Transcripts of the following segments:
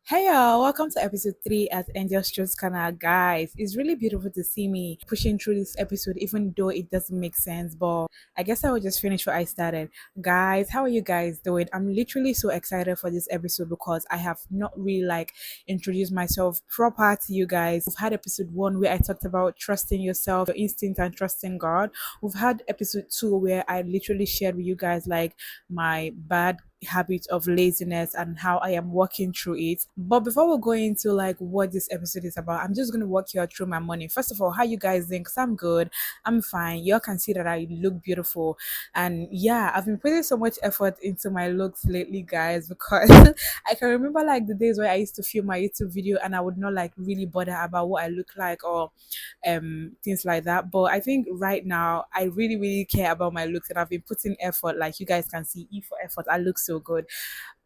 Hey y'all, welcome to episode 3 at Angel Struts Canal. Guys, it's really beautiful to see me pushing through this episode, even though it doesn't make sense. But I guess I will just finish what I started. Guys, how are you guys doing? I'm literally so excited for this episode because I have not really introduced myself proper to you guys. We've had episode 1 where I talked about trusting yourself, your instinct, and trusting God. We've had episode 2 where I literally shared with you guys my bad habit of laziness and how I am working through it. But before we go into what this episode is about, I'm just gonna walk you all through my morning. First of all, how you guys think? 'Cause I'm good. I'm fine. Y'all can see that I look beautiful. And yeah, I've been putting so much effort into my looks lately, guys, because I can remember the days where I used to film my YouTube video and I would not really bother about what I look like or things like that. But I think right now I really, really care about my looks and I've been putting effort. Like you guys can see, E for effort, I look so good.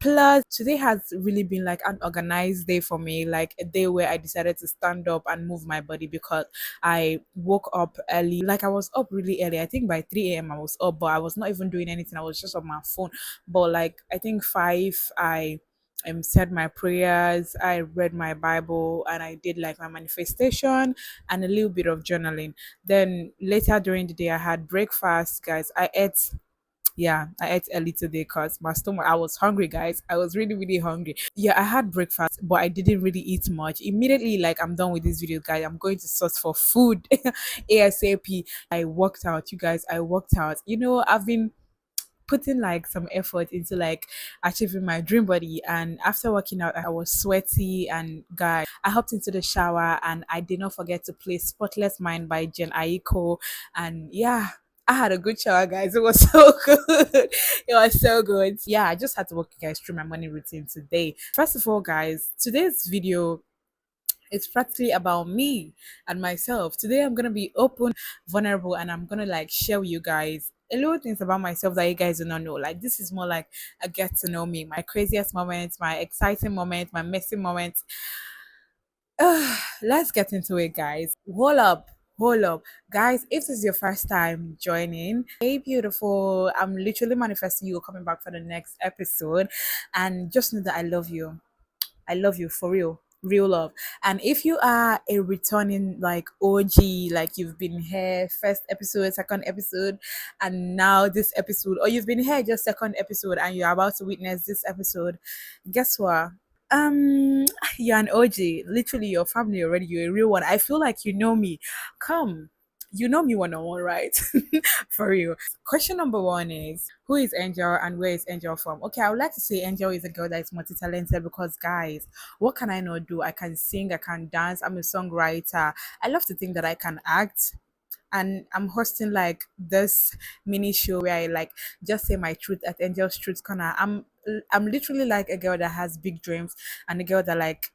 Plus, today has really been like an organized day for me, like a day where I decided to stand up and move my body because I woke up early. Like I was up really early. I think by 3 a.m. I was up, but I was not even doing anything. I was just on my phone. But I think 5, I said my prayers, I read my Bible, and I did like my manifestation and a little bit of journaling. Then later during the day, I had breakfast, guys. I ate early today because my stomach, I was hungry, guys. I was really, really hungry. Yeah, I had breakfast, but I didn't really eat much. Immediately, I'm done with this video, guys, I'm going to search for food ASAP. I worked out, you guys. I worked out. I've been putting some effort into achieving my dream body, and after working out I was sweaty, and guys, I hopped into the shower and I did not forget to play Spotless Mind by Jen Aiko. And yeah, I had a good shower, guys. It was so good. It was so good. Yeah, I just had to walk you guys through my morning routine today. First of all, guys, today's video, it's practically about me and myself. Today I'm gonna be open, vulnerable, and I'm gonna share with you guys a little things about myself that you guys do not know. Like this is more like a get to know me, my craziest moments, my exciting moments, my messy moments. Let's get into it, guys. Hold up, guys. If this is your first time joining, hey, beautiful. I'm literally manifesting you coming back for the next episode, and just know that I love you. I love you for real. Real love. And if you are a returning OG, like you've been here first episode, second episode, and now this episode, or you've been here just second episode and you're about to witness this episode, guess what? Um, you're an OG. Literally your family already, you're a real one. I feel like you know me. Come. You know me one on one, right? For real. Question number 1 is, who is Angel and where is Angel from? Okay, I would like to say Angel is a girl that is multi-talented because, guys, what can I not do? I can sing, I can dance, I'm a songwriter. I love to think that I can act. And I'm hosting this mini show where I just say my truth at Angel's Truth Corner. I'm literally like a girl that has big dreams and a girl that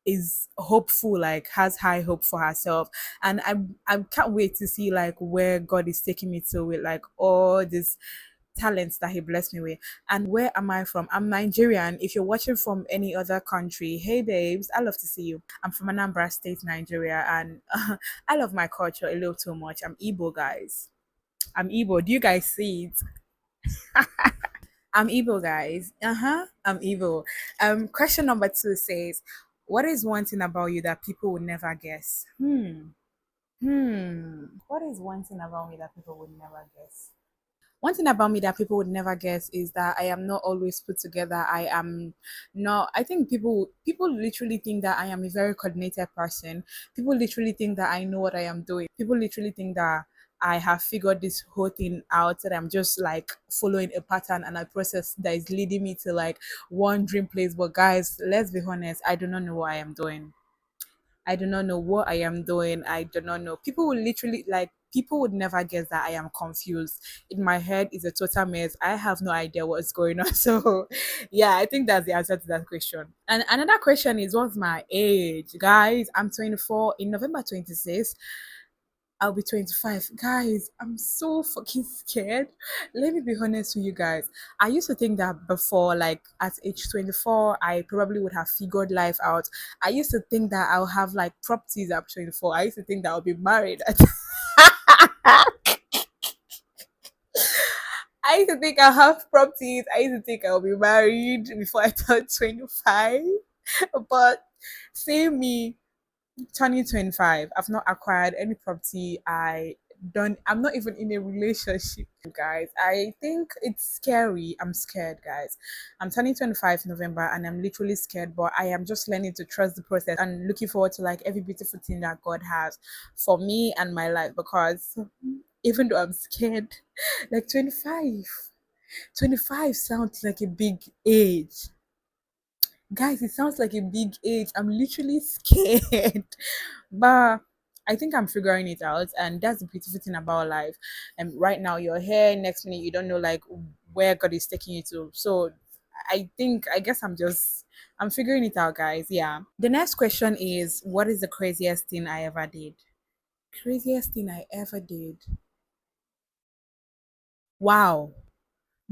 is hopeful, has high hope for herself. And I can't wait to see where God is taking me to with all this talents that he blessed me with. And where am I from? I'm Nigerian. If you're watching from any other country, hey babes, I love to see you. I'm from Anambra State, Nigeria, and I love my culture a little too much. I'm Igbo, guys. I'm Igbo. Do you guys see it? I'm Igbo, guys. I'm Igbo. Question number 2 says, what is one thing about you that people would never guess? What is one thing about me that people would never guess? One thing about me that people would never guess is that I am not always put together. I am not. I think people literally think that I am a very coordinated person. People literally think that I know what I am doing. People literally think that I have figured this whole thing out, that I'm just following a pattern and a process that is leading me to one dream place. But guys, let's be honest, I do not know what I am doing. I do not know what I am doing. I do not know. People would never guess that I am confused. In my head is a total mess. I have no idea what's going on. So yeah, I think that's the answer to that question. And another question is, what's my age? Guys, I'm 24. In November 26th, I'll be 25. Guys, I'm so fucking scared. Let me be honest with you guys. I used to think that before, at age 24, I probably would have figured life out. I used to think that I'll have properties at 24. I used to think that I'll be married. I used to think I'll have properties. I used to think I'll be married before I turn 25. But same me, turning 25, I've not acquired any property. I'm not even in a relationship, guys. I think it's scary. I'm scared, guys. I'm turning 25 November and I'm literally scared, but I am just learning to trust the process and looking forward to like every beautiful thing that God has for me and my life, because even though I'm scared, like 25 sounds like a big age. Guys, it sounds like a big age. I'm literally scared. But I think I'm figuring it out, and that's the beautiful thing about life. And right now you're here, next minute you don't know like where God is taking you to. So I guess I'm figuring it out, guys. Yeah. The next question is, what is the craziest thing I ever did? Craziest thing I ever did. Wow.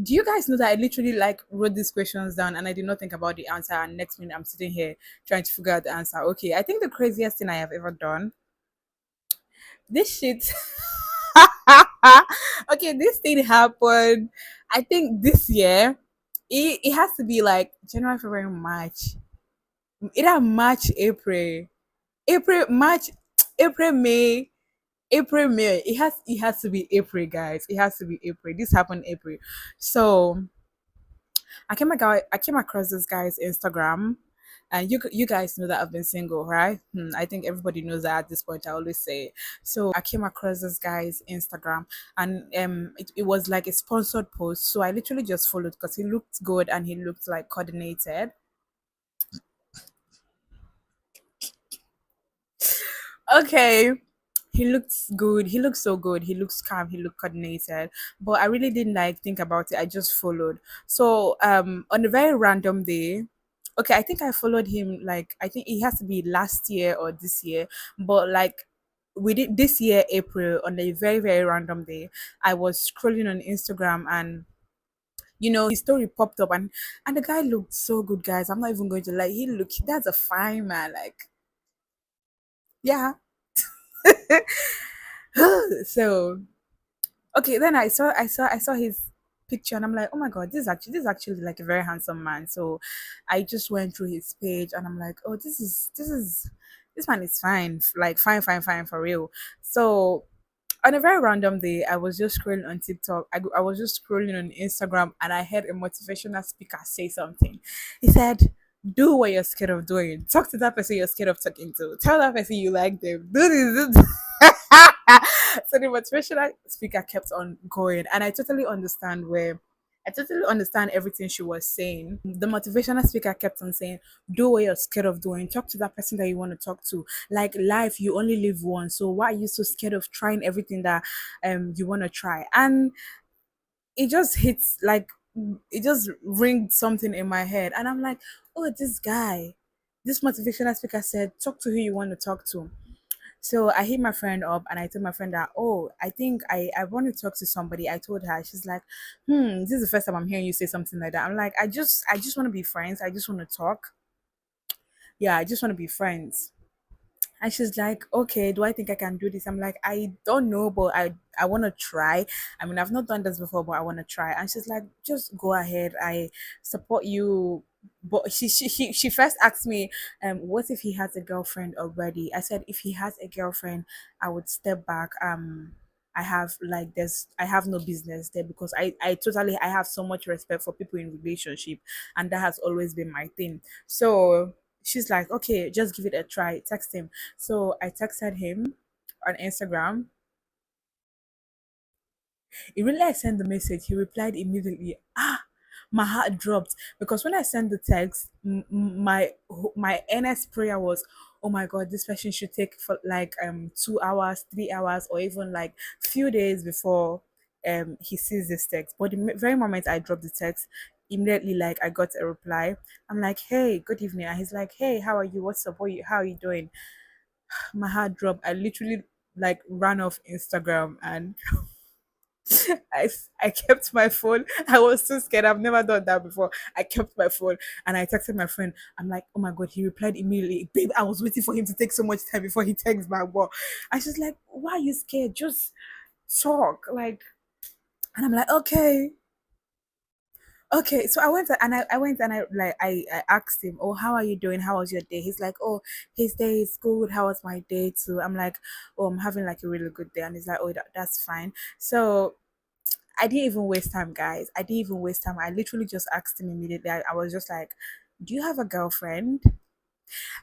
Do you guys know that I literally like wrote these questions down and I did not think about the answer, and next minute I'm sitting here trying to figure out the answer. Okay, I think the craziest thing I have ever done. This shit. Okay, this thing happened. I think this year. It has to be like January, February, March. Either March, April, March, April, May. April, May. It has to be April, guys. It has to be April. This happened April. So I came across this guy's Instagram, and you guys know that I've been single, right? I think everybody knows that at this point. I always say. So I came across this guy's Instagram, and it was like a sponsored post. So I literally just followed because he looked good and he looked like coordinated. Okay. He looks good. He looks so good. He looks calm. He looked coordinated. But I really didn't like think about it. I just followed. So on a very random day, okay, I think I followed him like I think it has to be last year or this year. But like we did this year, April, on a very, very random day, I was scrolling on Instagram and his story popped up, and the guy looked so good, guys. I'm not even going to lie. That's a fine man. Like, yeah. So okay, then I saw his picture and I'm like, oh my god, this is actually like a very handsome man. So I just went through his page and I'm like, oh, this man is fine, like fine, fine, fine for real. So on a very random day, I was just scrolling on TikTok. I was just scrolling on Instagram and I heard a motivational speaker say something. He said, do what you're scared of doing. Talk to that person you're scared of talking to. Tell that person you like them. Do this. Do so the motivational speaker kept on going, and I totally understand everything she was saying. The motivational speaker kept on saying, do what you're scared of doing. Talk to that person that you want to talk to. Like life, you only live once. So why are you so scared of trying everything that you want to try? And it just hits like it just rings something in my head. And I'm like, oh, this motivational speaker said, talk to who you want to talk to. So I hit my friend up and I told my friend that, oh, I think I want to talk to somebody. I told her, she's like, this is the first time I'm hearing you say something like that. I'm like, I just want to be friends. I just want to talk. Yeah, I just want to be friends. And she's like, okay, do I think I can do this? I'm like, I don't know, but I want to try. I mean, I've not done this before, but I want to try. And she's like, just go ahead. I support you. But she first asked me, what if he has a girlfriend already? I said, if he has a girlfriend, I would step back. I have no business there, because I have so much respect for people in relationship, and that has always been my thing. So she's like, okay, just give it a try. Text him. So I texted him on Instagram. Immediately I sent the message, he replied immediately. My heart dropped, because when I sent the text, my earnest prayer was, oh my god, this person should take for like 2 hours, 3 hours, or even like few days before he sees this text. But the very moment I dropped the text, immediately like I got a reply. I'm like, hey, good evening. And he's like, hey, how are you? What's up? How are you doing? My heart dropped. I literally like ran off Instagram and I kept my phone. I was too scared. I've never done that before. I kept my phone and I texted my friend. I'm like, oh my god, he replied immediately. Babe, I was waiting for him to take so much time before he texts back. But I was like, why are you scared? Just talk. Like, and I'm like, okay. Okay, so I went and I asked him, "Oh, how are you doing? How was your day?" He's like, "Oh, his day is good. How was my day too?" I'm like, "Oh, I'm having like a really good day." And he's like, "Oh, that's fine." So I didn't even waste time, guys. I didn't even waste time. I literally just asked him immediately. I was just like, "Do you have a girlfriend?"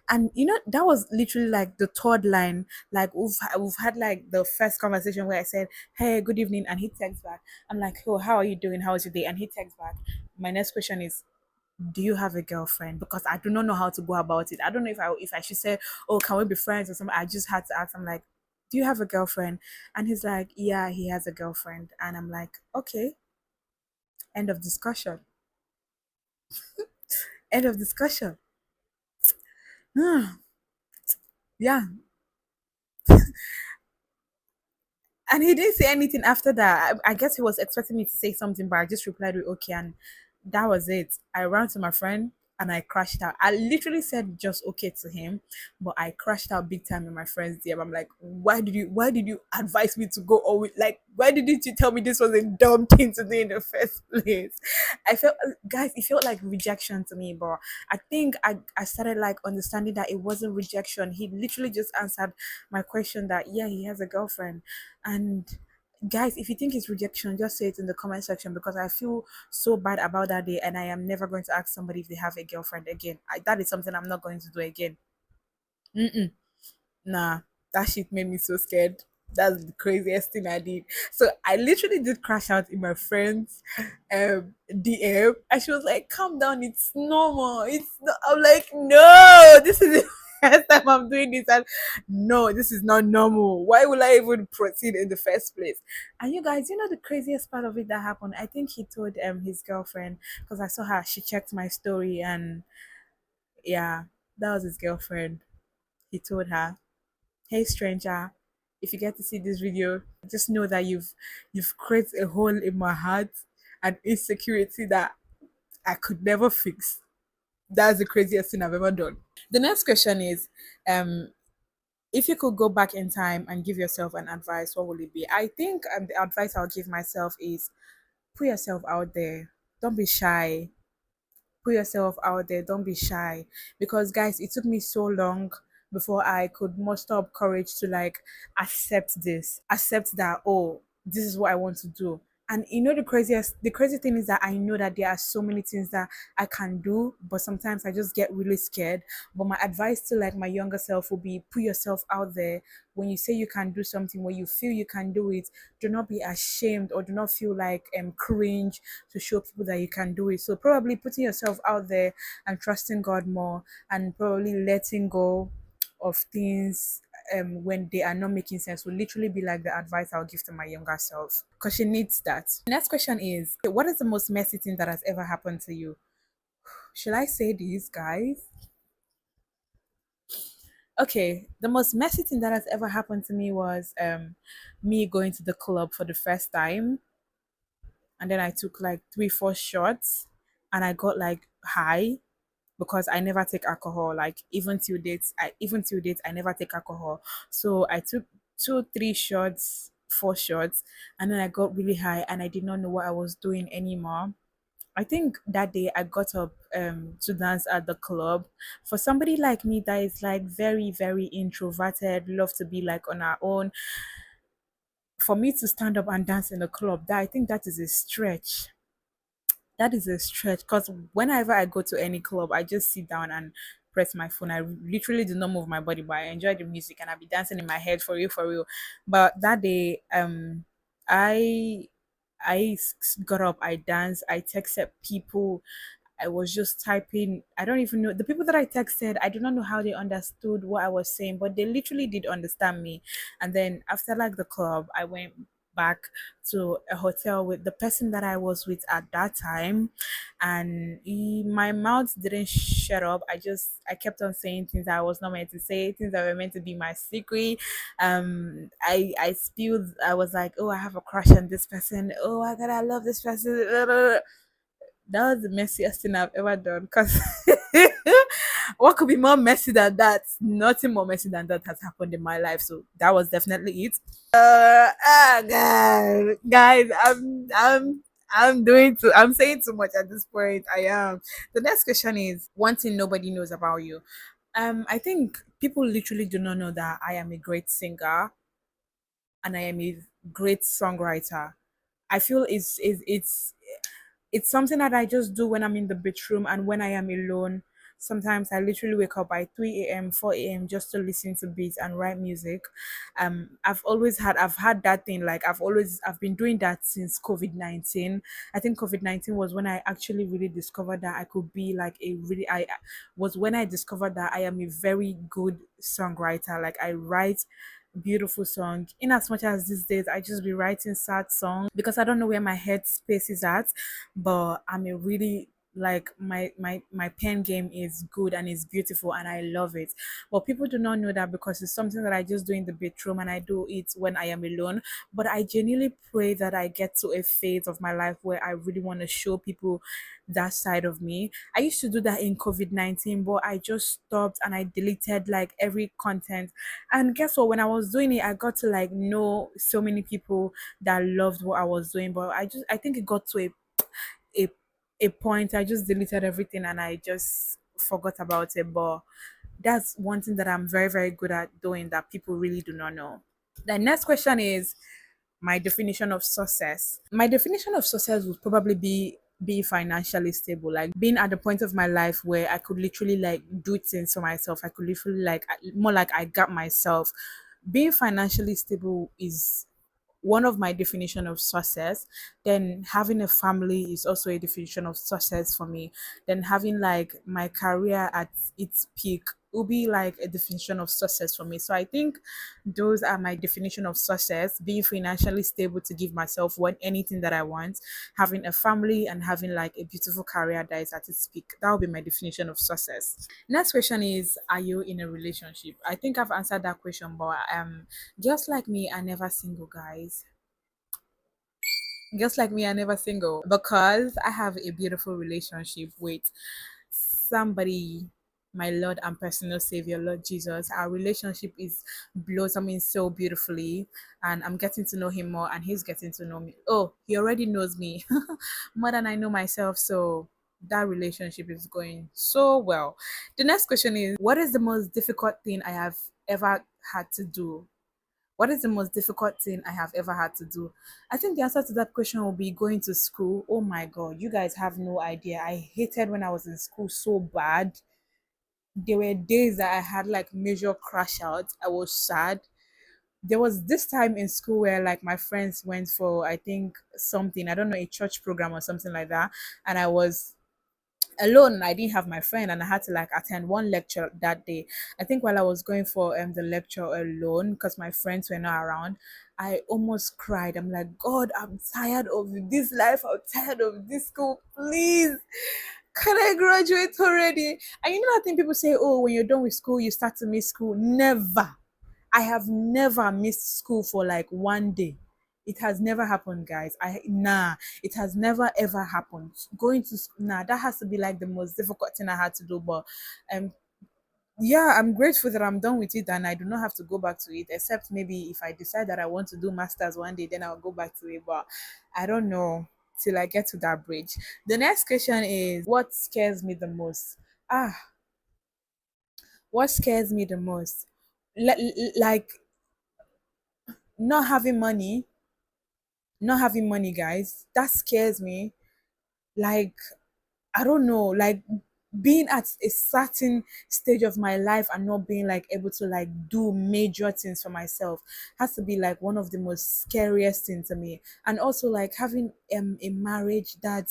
And you know, that was literally like the third line. Like we've had like the first conversation where I said, "Hey, good evening," and he texts back. I'm like, "Oh, how are you doing? How was your day?" And he texts back. My next question is, do you have a girlfriend? Because I do not know how to go about it. I don't know if I should say, oh, can we be friends or something. I just had to ask. I'm like, do you have a girlfriend? And he's like, yeah, he has a girlfriend. And I'm like, okay, end of discussion. End of discussion. Yeah. And he didn't say anything after that. I guess he was expecting me to say something, but I just replied with okay, and that was it. I ran to my friend and I crashed out. I literally said just okay to him, but I crashed out big time in my friend's DM. I'm like, why did you advise me to go always like why didn't you tell me this was a dumb thing to do in the first place? I felt guys, it felt like rejection to me, but I think I started like understanding that it wasn't rejection. He literally just answered my question that yeah, he has a girlfriend. And guys, if you think it's rejection, just say it in the comment section because I feel so bad about that day and I am never going to ask somebody if they have a girlfriend again. That is something I'm not going to do again. Mm-mm. Nah, that shit made me so scared. That's the craziest thing I did. So I literally did crash out in my friend's DM, and she was like, "Calm down, it's normal. It's not." I'm like, "No, this is the first time I'm doing this, and no, this is not normal. Why will I even proceed in the first place?" And you guys, you know the craziest part of it that happened? I think he told his girlfriend because I saw her. She checked my story, and yeah, that was his girlfriend. He told her, hey stranger, if you get to see this video, just know that you've created a hole in my heart and insecurity that I could never fix. That's the craziest thing I've ever done. The next question is, if you could go back in time and give yourself an advice, what would it be? I think the advice I'll give myself is put yourself out there. Don't be shy. Put yourself out there, don't be shy, because guys, it took me so long before I could muster up courage to like accept that, oh, this is what I want to do. And you know, the crazy thing is that I know that there are so many things that I can do, but sometimes I just get really scared. But my advice to like my younger self would be put yourself out there. When you say you can do something, when you feel you can do it, do not be ashamed or do not feel like cringe to show people that you can do it. So probably putting yourself out there and trusting God more, and probably letting go of things when they are not making sense will literally be like the advice I'll give to my younger self because she needs that. Next question is, what is the most messy thing that has ever happened to you? Should I say these, guys? Okay, the most messy thing that has ever happened to me was me going to the club for the first time, and then I took like 3 4 shots and I got like high because I never take alcohol. Like even till date I never take alcohol. So I took 2 3 shots, 4 shots, and then I got really high and I did not know what I was doing anymore. I think that day I got up to dance at the club. For somebody like me that is like very, very introverted, love to be like on our own, for me to stand up and dance in a club, that I think that is a stretch. That is a stretch because whenever I go to any club, I just sit down and press my phone. I literally do not move my body, but I enjoy the music and I'll be dancing in my head for real, for real. But that day, I got up, I danced, I texted people, I was just typing. I don't even know the people that I texted. I do not know how they understood what I was saying, but they literally did understand me. And then after like the club, I went back to a hotel with the person that I was with at that time, and my mouth didn't shut up. I kept on saying things that I was not meant to say, things that were meant to be my secret. I spilled. I was like, oh, I have a crush on this person. Oh my god, I love this person. That was the messiest thing I've ever done. Cause what could be more messy than that? Nothing more messy than that has happened in my life. So that was definitely it. God, guys, I'm saying too much at this point. I am. The next question is one thing nobody knows about you. I think people literally do not know that I am a great singer and I am a great songwriter. I feel it's something that I just do when I'm in the bedroom and when I am alone. Sometimes I literally wake up by 3 a.m., 4 a.m. just to listen to beats and write music. I've had that thing, like I've been doing that since COVID-19. I think COVID-19 was when I actually really discovered that I could be like a really I was when I discovered that I am a very good songwriter. Like I write beautiful song. In as much as these days I just be writing sad songs because I don't know where my head space is at, but I'm a really like my pen game is good and it's beautiful and I love it. But people do not know that because it's something that I just do in the bedroom and I do it when I am alone. But I genuinely pray that I get to a phase of my life where I really want to show people that side of me. I used to do that in COVID-19, but I just stopped and I deleted like every content. And guess what? When I was doing it, I got to like know so many people that loved what I was doing. But I think it got to a a point I just deleted everything and I just forgot about it. But that's one thing that I'm very, very good at doing that people really do not know. The next question is my definition of success. My definition of success would probably be financially stable, like being at the point of my life where I could literally like do things for myself. I could literally like more like I got myself. Being financially stable is one of my definition of success. Then having a family is also a definition of success for me. Then having like my career at its peak will be like a definition of success for me. So I think those are my definition of success: being financially stable to give myself what anything that I want, having a family, and having like a beautiful career that is at its peak. That will be my definition of success. Next question is, are you in a relationship? I think I've answered that question, but just like me, I never single, guys. Just like me, I never single because I have a beautiful relationship with somebody, my Lord and personal Savior, Lord Jesus. Our relationship is blossoming so beautifully, and I'm getting to know him more, and he's getting to know me. Oh, he already knows me more than I know myself. So that relationship is going so well. The next question is, what is the most difficult thing I have ever had to do? What is the most difficult thing I have ever had to do? I think the answer to that question will be going to school. Oh my God, you guys have no idea. I hated when I was in school so bad. There were days that I had like major crash out. I was sad. There was this time in school where like my friends went for, I think, something, I don't know, a church program or something like that. And I was alone. I didn't have my friend and I had to like attend one lecture that day. I think while I was going for the lecture alone because my friends were not around, I almost cried. I'm like, God, I'm tired of this life. I'm tired of this school. Please, can I graduate already? And you know that thing people say, oh, when you're done with school you start to miss school. Never. I have never missed school for like one day. It has never happened, guys. It has never ever happened. Going to nah, that has to be like the most difficult thing I had to do. But um, yeah, I'm grateful that I'm done with it and I do not have to go back to it. Except maybe if I decide that I want to do masters one day, then I'll go back to it. But I don't know till I get to that bridge. The next question is, what scares me the most? Ah, what scares me the most? Like not having money, not having money, guys, that scares me. Like, I don't know, like being at a certain stage of my life and not being like able to like do major things for myself has to be like one of the most scariest things to me. And also like having a marriage that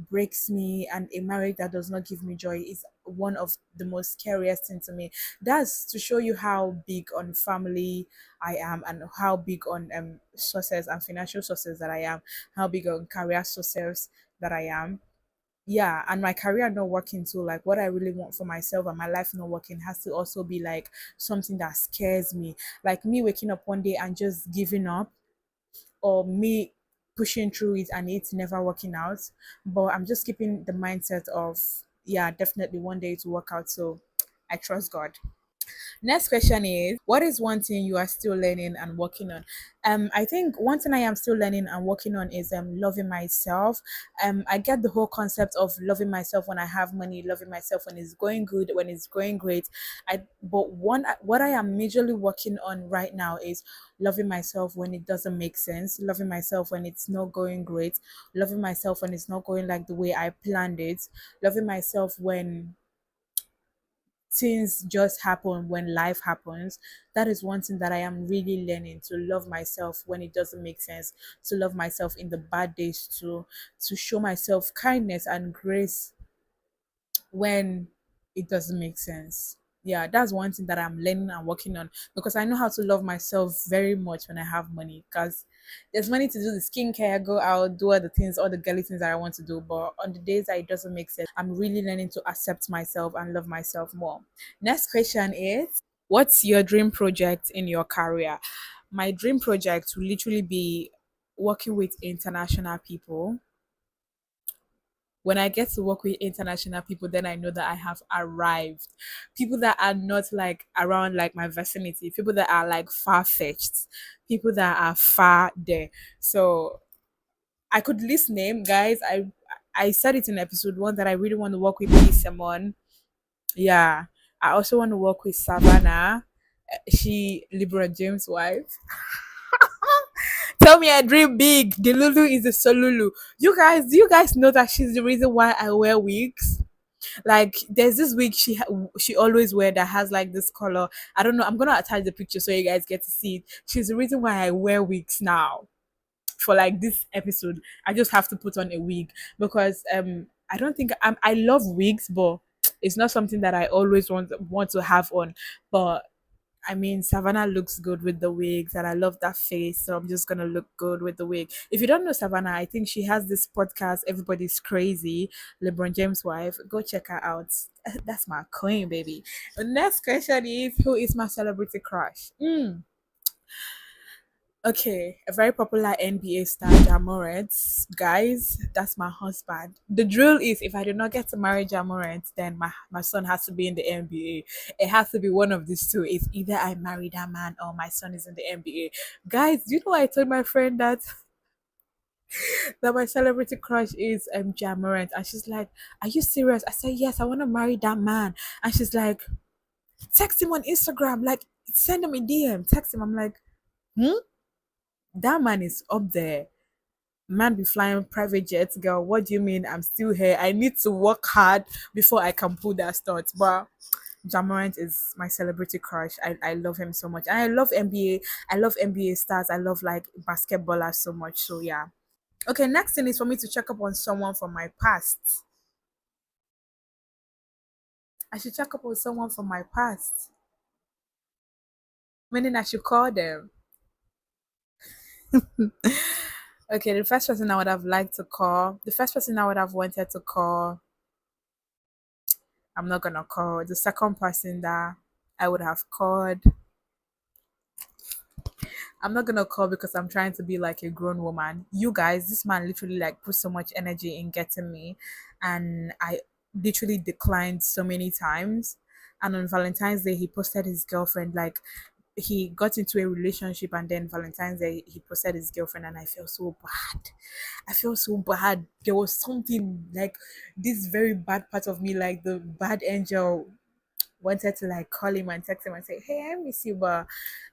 breaks me and a marriage that does not give me joy is one of the most scariest things to me. That's to show you how big on family I am and how big on success and financial success that I am, how big on career success that I am. Yeah, and my career not working too, like what I really want for myself and my life not working has to also be like something that scares me, like me waking up one day and just giving up, or me pushing through it and it's never working out. But I'm just keeping the mindset of, yeah, definitely one day to work out. So I trust God. Next question is, what is one thing you are still learning and working on? I think one thing I am still learning and working on is loving myself. I get the whole concept of loving myself when I have money, loving myself when it's going good, when it's going great. But one what I am majorly working on right now is loving myself when it doesn't make sense, loving myself when it's not going great, loving myself when it's not going like the way I planned it, loving myself when things just happen, when life happens. That is one thing that I am really learning, to love myself when it doesn't make sense, to love myself in the bad days, to show myself kindness and grace when it doesn't make sense. Yeah, that's one thing that I'm learning and working on, because I know how to love myself very much when I have money, because there's money to do the skincare, go out, do all the things, all the girly things that I want to do. But on the days that it doesn't make sense, I'm really learning to accept myself and love myself more. Next question is, what's your dream project in your career? My dream project will literally be working with international people. When I get to work with international people, then I know that I have arrived. People that are not like around like my vicinity, people that are like far fetched, people that are far there. So I could list name, guys. I said it in episode one that I really want to work with Lee Simon. Yeah. I also want to work with Savannah. She LeBron James' wife. Tell me I dream big. The Lulu is the Solulu. You guys, do you guys know that she's the reason why I wear wigs? Like there's this wig she always wear that has like this color. I don't know. I'm gonna attach the picture so you guys get to see it. She's the reason why I wear wigs now. For like this episode, I just have to put on a wig because I don't think I love wigs, but it's not something that I always want to have on. But I mean, Savannah looks good with the wigs, and I love that face, so I'm just gonna look good with the wig. If you don't know Savannah, I think she has this podcast, Everybody's Crazy, LeBron James' wife. Go check her out. That's my queen, baby. The next question is, who is my celebrity crush? Okay, a very popular NBA star, Jamorant. Guys, that's my husband. The drill is, if I do not get to marry Jamorant, then my son has to be in the NBA. It has to be one of these two. It's either I marry that man or my son is in the NBA. Guys, do you know I told my friend that my celebrity crush is Jamorant, and she's like, "Are you serious?" I said, "Yes, I want to marry that man." And she's like, "Text him on Instagram, like send him a DM, text him." I'm like, "Hmm? That man is up there. Man be flying private jets, girl. What do you mean I'm still here? I need to work hard before I can pull that stunt." But Jamorant is my celebrity crush. I love him so much. And I love NBA. I love NBA stars. I love like basketballers so much. So yeah. Okay, next thing is for me to check up on someone from my past. I should check up on someone from my past. Meaning I should call them. Okay, the first person I would have liked to call, the first person I would have wanted to call, I'm not gonna call. The second person that I would have called, I'm not gonna call because I'm trying to be like a grown woman. You guys, this man literally like put so much energy in getting me, and I literally declined so many times. And on Valentine's Day, he posted his girlfriend, like he got into a relationship, and then Valentine's Day he posted his girlfriend, and I felt so bad. I felt so bad. There was something like this very bad part of me, like the bad angel wanted to like call him and text him and say, "Hey, I miss you," but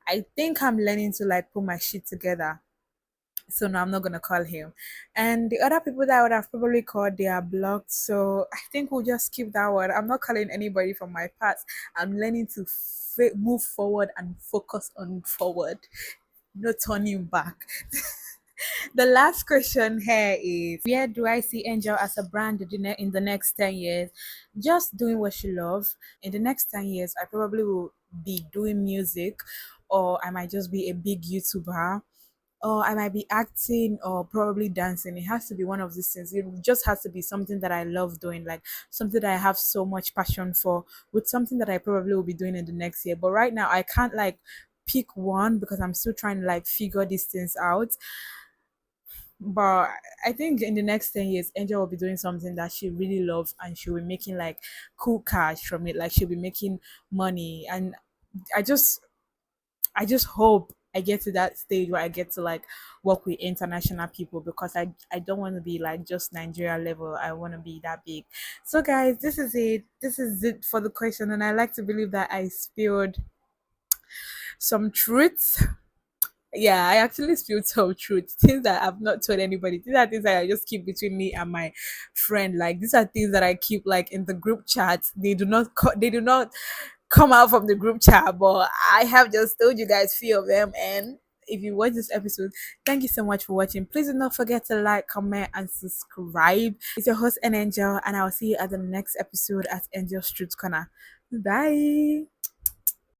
I think I'm learning to like put my shit together. So no, I'm not gonna call him. And the other people that I would have probably called, they are blocked. So I think we'll just skip that one. I'm not calling anybody from my past. I'm learning to move forward and focus on forward, no turning back. The last question here is, where do I see Angel as a brand in the next 10 years? Just doing what she loves. In the next 10 years, I probably will be doing music, or I might just be a big YouTuber, or I might be acting or probably dancing. It has to be one of these things. It just has to be something that I love doing, like something that I have so much passion for, with something that I probably will be doing in the next year. But right now, I can't like pick one because I'm still trying to like figure these things out. But I think in the next 10 years, Angel will be doing something that she really loves, and she'll be making like cool cash from it. Like she'll be making money. And I just I just hope I get to that stage where I get to like work with international people, because I don't want to be like just Nigeria level. I want to be that big. So guys, this is it. This is it for the question, and I like to believe that I spilled some truths. Yeah, I actually spilled some truth. Things that I've not told anybody. These are things that I just keep between me and my friend. Like these are things that I keep like in the group chat. They do not come out from the group chat, but I have just told you guys few of them. And if you watch this episode, thank you so much for watching. Please do not forget to like, comment, and subscribe. It's your host, Angel, and I'll see you at the next episode at Angel's Truth Corner. Bye.